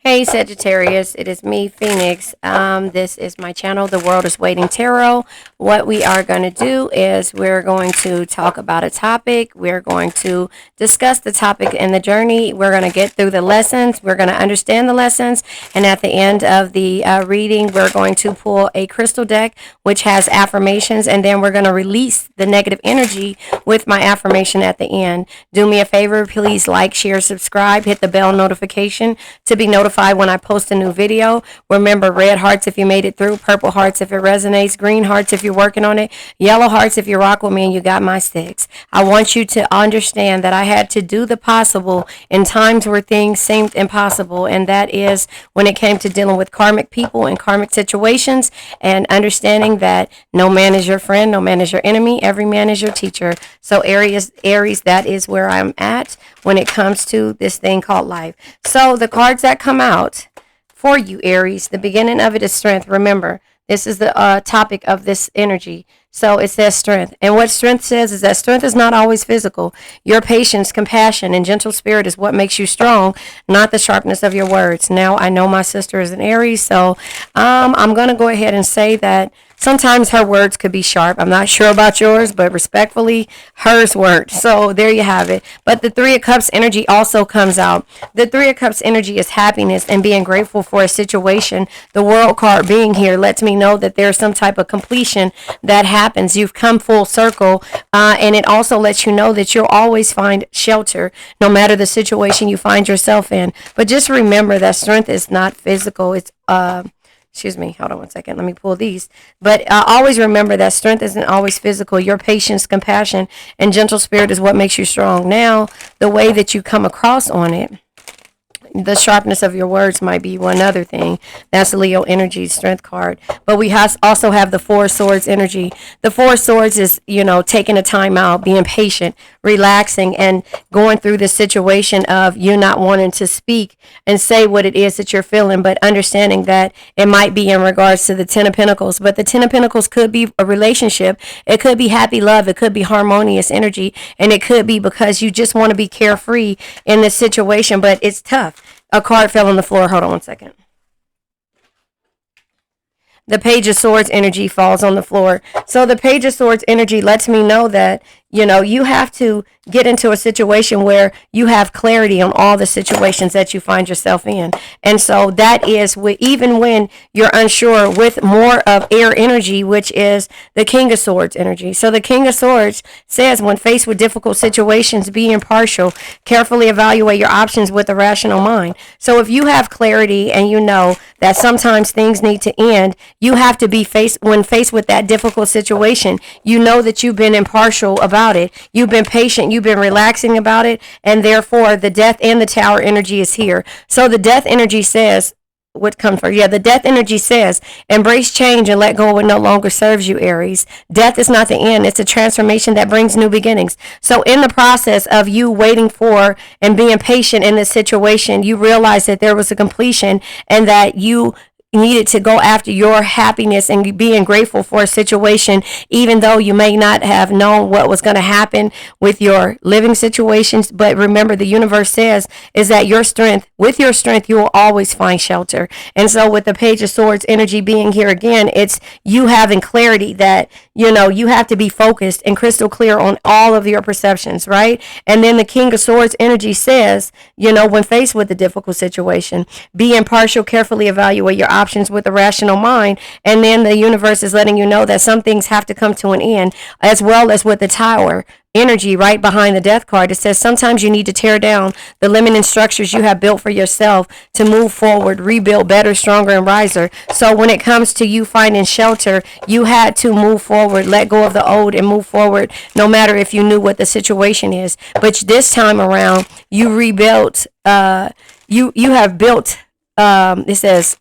Hey Sagittarius, it is me, Phoenix. This is my channel, The World is Waiting Tarot. What we are going to do is we're going to talk about a topic. We're going to discuss the topic and the journey. We're going to get through the lessons. We're going to understand the lessons. And at the end of the reading, we're going to pull a crystal deck, which has affirmations. And then we're going to release the negative energy with my affirmation at the end. Do me a favor, please like, share, subscribe, hit the bell notification to be notified when I post a new video. Remember, red hearts if you made it through, purple hearts if it resonates, green hearts if you're working on it, yellow hearts if you rock with me and you got my sticks. I want you to understand that I had to do the possible in times where things seemed impossible, and that is when it came to dealing with karmic people and karmic situations, and understanding that no man is your friend, no man is your enemy, every man is your teacher. So Aries, that is where I'm at when it comes to this thing called life. So the cards that come out for you, Aries, the beginning of it is strength. Remember, this is the topic of this energy. So it says strength. And what strength says is that strength is not always physical. Your patience, compassion, and gentle spirit is what makes you strong, not the sharpness of your words. Now, I know my sister is an Aries, so I'm going to go ahead and say that sometimes her words could be sharp. I'm not sure about yours, but respectfully, hers weren't. So there you have it. But the Three of Cups energy also comes out. The Three of Cups energy is happiness and being grateful for a situation. The World card being here lets me know that there's some type of completion that happens. You've come full circle. And it also lets you know that you'll always find shelter no matter the situation you find yourself in. But just remember that strength is not physical. It's excuse me, hold on one second. Let me pull these. But always remember that strength isn't always physical. Your patience, compassion, and gentle spirit is what makes you strong. Now, the way that you come across on it, the sharpness of your words might be one other thing. That's Leo energy, strength card. But we also have the Four of Swords energy. The Four of Swords is, taking a time out, being patient, relaxing, and going through the situation of you not wanting to speak and say what it is that you're feeling, but understanding that it might be in regards to the Ten of Pentacles. But the Ten of Pentacles could be a relationship. It could be happy love. It could be harmonious energy. And it could be because you just want to be carefree in this situation, but it's tough. A card fell on the floor. Hold on one second. The Page of Swords energy falls on the floor. So the Page of Swords energy lets me know that, you have to get into a situation where you have clarity on all the situations that you find yourself in. And so that is even when you're unsure, with more of air energy, which is the King of Swords energy. So the King of Swords says, when faced with difficult situations, be impartial, carefully evaluate your options with a rational mind. So if you have clarity and you know that sometimes things need to end, you have to be when faced with that difficult situation, you know that you've been impartial about it. You've been patient. You've been relaxing about it. And therefore, the Death and the Tower energy is here. So the Death energy says, what comes first? Yeah, the Death energy says, embrace change and let go of what no longer serves you, Aries. Death is not the end. It's a transformation that brings new beginnings. So in the process of you waiting for and being patient in this situation, you realize that there was a completion and that you needed to go after your happiness and being grateful for a situation, even though you may not have known what was going to happen with your living situations. But remember, the universe says is that with your strength, you will always find shelter. And so with the Page of Swords energy being here again, it's you having clarity that, you have to be focused and crystal clear on all of your perceptions, right? And then the King of Swords energy says, when faced with a difficult situation, be impartial, carefully evaluate your options with a rational mind. And then the universe is letting you know that some things have to come to an end, as well as with the Tower energy right behind the Death card. It says sometimes you need to tear down the limiting structures you have built for yourself to move forward, rebuild better, stronger, and wiser. So when it comes to you finding shelter, you had to move forward, let go of the old, and move forward, no matter if you knew what the situation is. But this time around, you rebuilt. You have built. It says,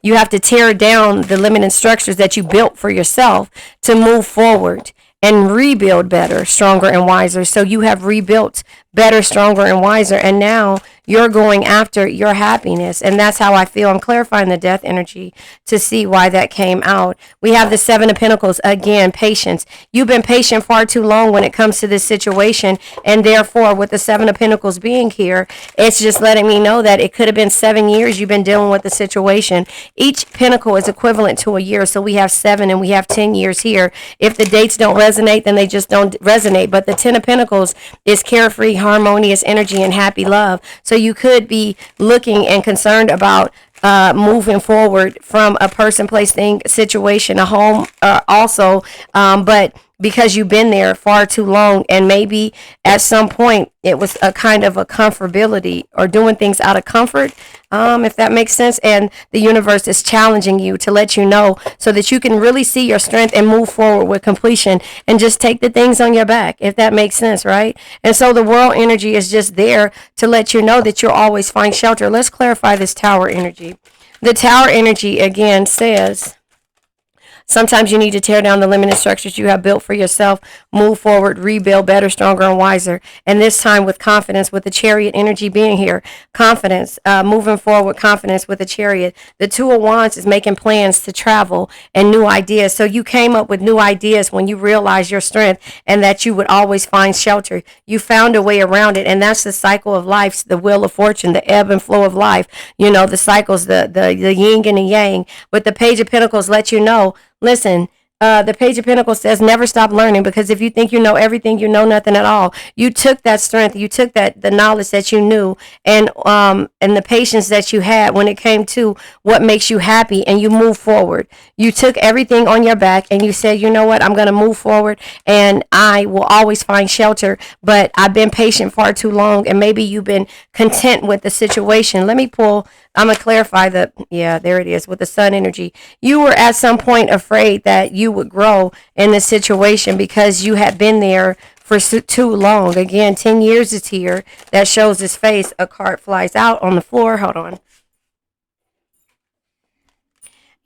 you have to tear down the limiting structures that you built for yourself to move forward and rebuild better, stronger, and wiser. So you have rebuilt better, stronger, and wiser. And now you're going after your happiness. And that's how I feel. I'm clarifying the death energy to see why that came out. We have the Seven of Pentacles. Again, patience. You've been patient far too long when it comes to this situation. And therefore, with the Seven of Pentacles being here, it's just letting me know that it could have been 7 years you've been dealing with the situation. Each pentacle is equivalent to a year. So we have 7 and we have 10 years here. If the dates don't resonate, then they just don't resonate. But the Ten of Pentacles is carefree, harmonious energy and happy love. So you could be looking and concerned about moving forward from a person, place, thing, situation, a home, also, but because you've been there far too long, and maybe at some point it was a kind of a comfortability or doing things out of comfort, if that makes sense. And the universe is challenging you to let you know so that you can really see your strength and move forward with completion and just take the things on your back, if that makes sense, right? And so the world energy is just there to let you know that you'll always find shelter. Let's clarify this tower energy. The tower energy again says, sometimes you need to tear down the limited structures you have built for yourself, move forward, rebuild better, stronger, and wiser. And this time with confidence, with the chariot energy being here. Confidence, moving forward with confidence with the chariot. The Two of Wands is making plans to travel and new ideas. So you came up with new ideas when you realized your strength and that you would always find shelter. You found a way around it. And that's the cycle of life, the wheel of fortune, the ebb and flow of life. You know, the cycles, the yin and the yang. But the Page of Pentacles let you know, listen, the Page of Pentacles says never stop learning, because if you think you know everything, you know nothing at all. You took that strength, you took that the knowledge that you knew, and the patience that you had when it came to what makes you happy, and you move forward. You took everything on your back and you said, you know what, I'm going to move forward and I will always find shelter. But I've been patient far too long, and maybe you've been content with the situation. Let me pull. I'm going to clarify the, yeah, there it is with the sun energy. You were at some point afraid that you would grow in this situation because you had been there for too long. Again, 10 years is here. That shows his face. A card flies out on the floor. Hold on.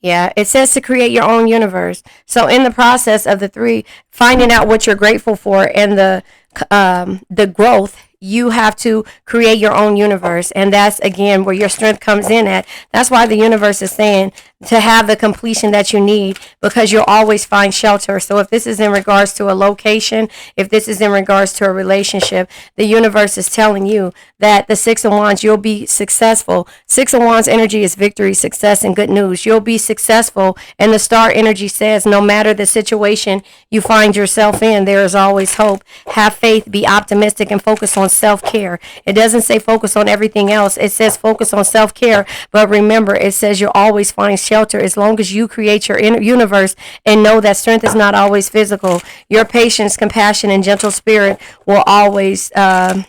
Yeah, it says to create your own universe. So in the process of the three, finding out what you're grateful for and the growth, you have to create your own universe. And that's, again, where your strength comes in at. That's why the universe is saying to have the completion that you need, because you'll always find shelter. So if this is in regards to a location, if this is in regards to a relationship, the universe is telling you that the Six of Wands, you'll be successful. Six of Wands energy is victory, success, and good news. You'll be successful. And the star energy says no matter the situation you find yourself in, there is always hope. Have faith, be optimistic, and focus on self-care. It doesn't say focus on everything else. It says focus on self-care. But remember, it says you'll always find shelter as long as you create your inner universe and know that strength is not always physical. Your patience, compassion, and gentle spirit will always, I'm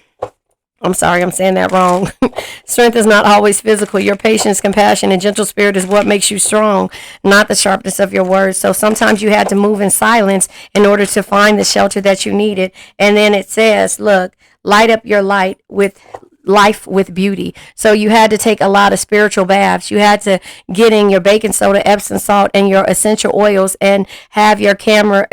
sorry, I'm saying that wrong. Strength is not always physical. Your patience, compassion, and gentle spirit is what makes you strong, not the sharpness of your words. So sometimes you had to move in silence in order to find the shelter that you needed. And then it says, look, light up your life with beauty. So you had to take a lot of spiritual baths. You had to get in your baking soda, Epsom salt, and your essential oils, and have your candles.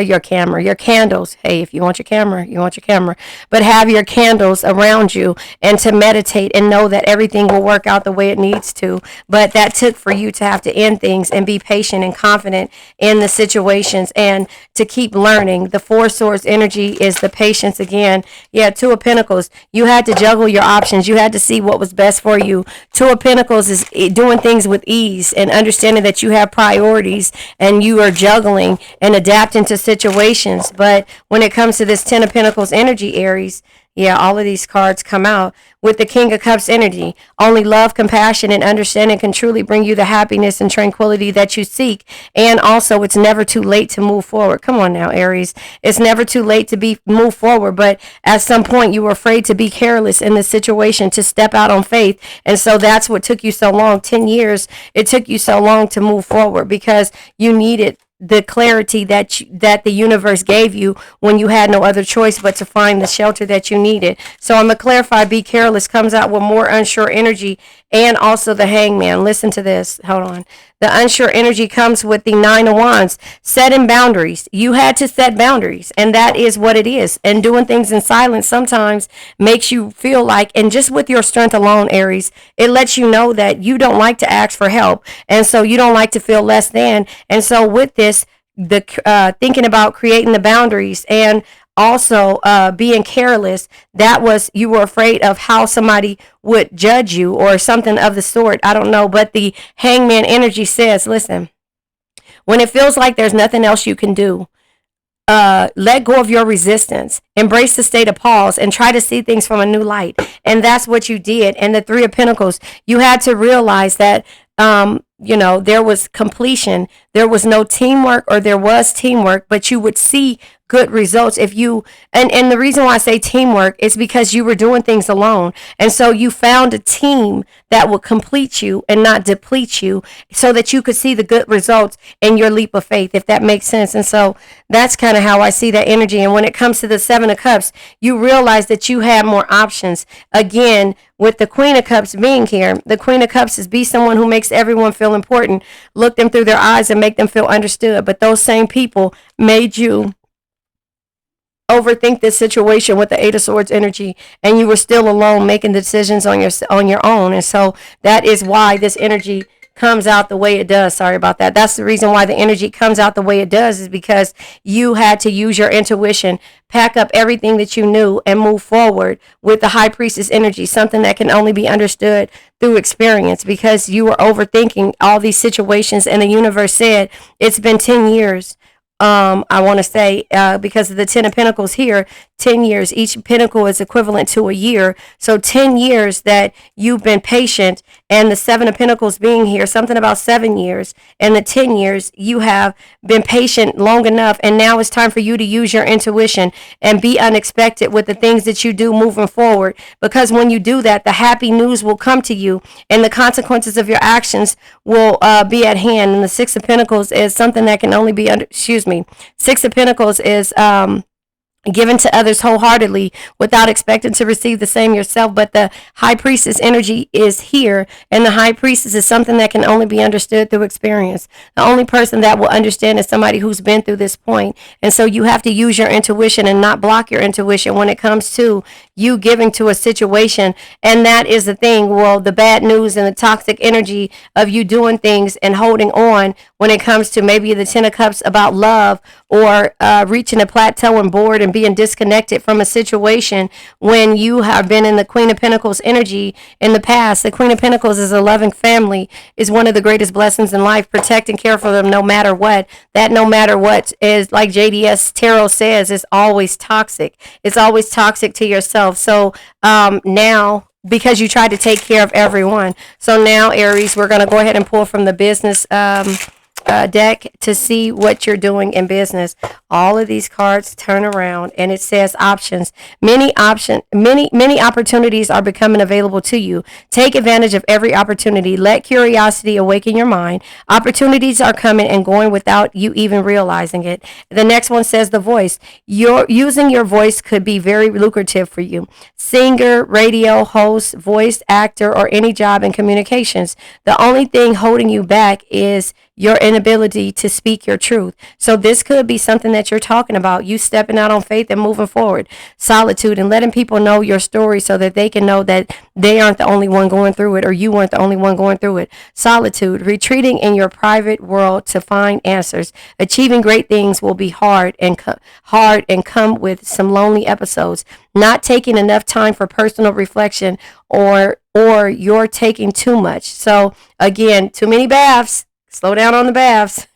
Hey, if you want your camera, you want your camera, but have your candles around you, and to meditate and know that everything will work out the way it needs to. But that took for you to have to end things and be patient and confident in the situations and to keep learning. The Four Swords energy is the patience again. Yeah, Two of Pentacles. You had to juggle your options. You had to see what was best for you. Two of Pentacles is doing things with ease and understanding that you have priorities and you are juggling and adapting to situations. But when it comes to this Ten of Pentacles energy, Aries, yeah, all of these cards come out with the King of Cups energy. Only love, compassion, and understanding can truly bring you the happiness and tranquility that you seek. And also, it's never too late to move forward. Come on now, Aries. It's never too late to move forward. But at some point, you were afraid to be careless in this situation, to step out on faith. And so that's what took you so long. 10 years, it took you so long to move forward because you needed the clarity that the universe gave you when you had no other choice but to find the shelter that you needed. So I'm gonna clarify. Be careless comes out with more unsure energy, and also the hangman. Listen to this. Hold on. The unsure energy comes with the 9 of Wands. Setting boundaries. You had to set boundaries, and that is what it is. And doing things in silence sometimes makes you feel like, and just with your strength alone, Aries, it lets you know that you don't like to ask for help, and so you don't like to feel less than. And so with this, the thinking about creating the boundaries and also being careless, that was, you were afraid of how somebody would judge you or something of the sort. I don't know, but the hangman energy says, listen, when it feels like there's nothing else you can do, let go of your resistance, embrace the state of pause, and try to see things from a new light. And that's what you did. And the 3 of Pentacles, you had to realize that, there was completion. There was no teamwork, or there was teamwork, but you would see good results if you, and the reason why I say teamwork is because you were doing things alone. And so you found a team that would complete you and not deplete you, so that you could see the good results in your leap of faith, if that makes sense. And so that's kind of how I see that energy. And when it comes to the 7 of Cups, you realize that you have more options. Again, with the Queen of Cups being here, the Queen of Cups is be someone who makes everyone feel important, look them through their eyes and make them feel understood. But those same people made you overthink this situation with the 8 of Swords energy, and you were still alone making decisions on your own. And so that is why this energy comes out the way it does. Sorry about that. That's the reason why the energy comes out the way it does, is because you had to use your intuition, pack up everything that you knew, and move forward with the High Priestess energy, something that can only be understood through experience, because you were overthinking all these situations. And the universe said, it's been 10 years. I want to say, because of the 10 of Pentacles here, 10 years. Each pentacle is equivalent to a year. So 10 years that you've been patient, and the 7 of Pentacles being here, something about 7 years, and the 10 years you have been patient long enough. And now it's time for you to use your intuition and be unexpected with the things that you do moving forward. Because when you do that, the happy news will come to you, and the consequences of your actions will be at hand. And the 6 of Pentacles is something that can only be 6 of Pentacles is given to others wholeheartedly without expecting to receive the same yourself. But the High Priestess energy is here, and the High Priestess is something that can only be understood through experience. The only person that will understand is somebody who's been through this point. And so you have to use your intuition and not block your intuition when it comes to you giving to a situation. And that is the thing. Well, the bad news and the toxic energy of you doing things and holding on when it comes to maybe the 10 of Cups about love, or reaching a plateau and bored and being disconnected from a situation when you have been in the Queen of Pentacles energy in the past. The Queen of Pentacles is a loving family, is one of the greatest blessings in life. Protect and care for them no matter what. That no matter what is, like JDS Tarot says, is always toxic. It's always toxic to yourself. So now, because you try to take care of everyone. So now, Aries, we're going to go ahead and pull from the business deck to see what you're doing in business. All of these cards turn around, and it says options. Many opportunities are becoming available to you. Take advantage of every opportunity. Let curiosity awaken your mind. Opportunities are coming and going without you even realizing it. The next one says the voice. Using your voice could be very lucrative for you. Singer, radio host, voice actor, or any job in communications. The only thing holding you back is your inability to speak your truth. So this could be something that you're talking about, you stepping out on faith and moving forward. Solitude, and letting people know your story so that they can know that they aren't the only one going through it, or you weren't the only one going through it. Solitude, retreating in your private world to find answers. Achieving great things will be hard and come with some lonely episodes. Not taking enough time for personal reflection, or you're taking too much. So again, too many baths. Slow down on the baths.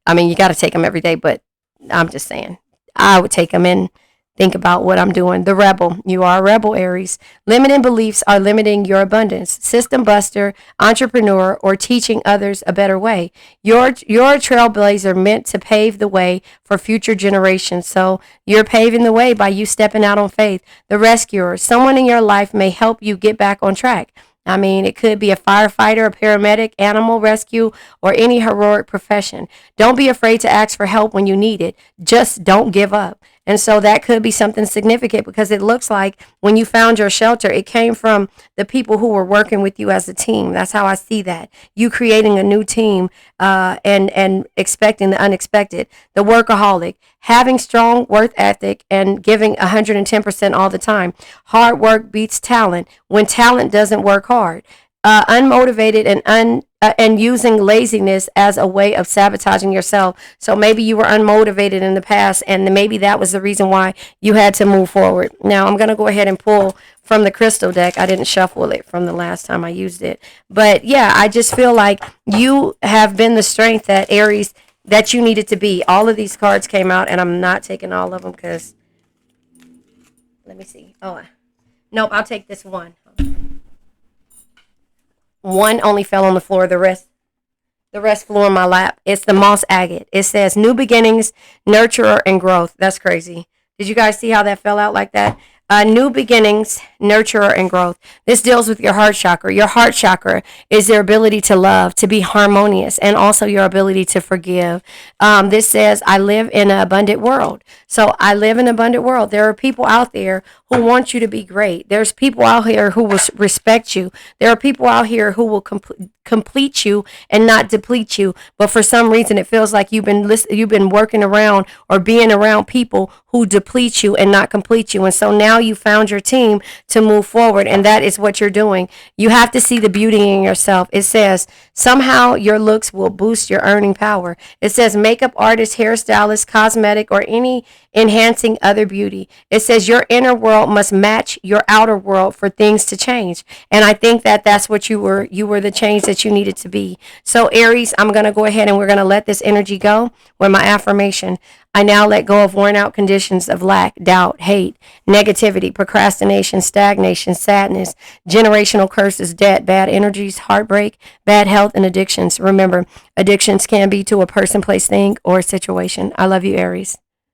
I mean, you got to take them every day, but I'm just saying, I would take them and think about what I'm doing. The rebel. You are a rebel, Aries. Limiting beliefs are limiting your abundance. System buster, entrepreneur, or teaching others a better way. You're a trailblazer meant to pave the way for future generations. So you're paving the way by you stepping out on faith. The rescuer. Someone in your life may help you get back on track. I mean, it could be a firefighter, a paramedic, animal rescue, or any heroic profession. Don't be afraid to ask for help when you need it. Just don't give up. And so that could be something significant because it looks like when you found your shelter, it came from the people who were working with you as a team. That's how I see that. You creating a new team and expecting the unexpected. The workaholic, having strong work ethic and giving 110% all the time. Hard work beats talent when talent doesn't work hard. Unmotivated and using laziness as a way of sabotaging yourself. So maybe you were unmotivated in the past, and maybe that was the reason why you had to move forward. Now I'm gonna go ahead and pull from the crystal deck. I didn't shuffle it from the last time I used it, but yeah, I just feel like you have been the strength that Aries that you needed to be. All of these cards came out, and I'm not taking all of them because let me see. Oh, nope, I'll take this one. One only fell on the floor. The rest flew in my lap. It's the moss agate. It says new beginnings, nurturer, and growth. That's crazy. Did you guys see how that fell out like that? New beginnings, nurturer, and growth. This deals with your heart chakra. Your heart chakra is your ability to love, to be harmonious, and also your ability to forgive. This says, I live in an abundant world. So I live in an abundant world. There are people out there who want you to be great. There's people out here who will respect you. There are people out here who will complete you and not deplete you. But for some reason, it feels like you've been working around or being around people who deplete you and not complete you. And so now you found your team to move forward, and that is what you're doing. You have to see the beauty in yourself. It says somehow your looks will boost your earning power. It says makeup artist, hairstylist, cosmetic, or any enhancing other beauty. It says your inner world must match your outer world for things to change. And I think that that's what you were. You were the change that you needed to be. So Aries, I'm going to go ahead and we're going to let this energy go with my affirmation. I now let go of worn out conditions of lack, doubt, hate, negativity, procrastination, stagnation, sadness, generational curses, debt, bad energies, heartbreak, bad health, and addictions. Remember, addictions can be to a person, place, thing, or a situation. I love you, Aries.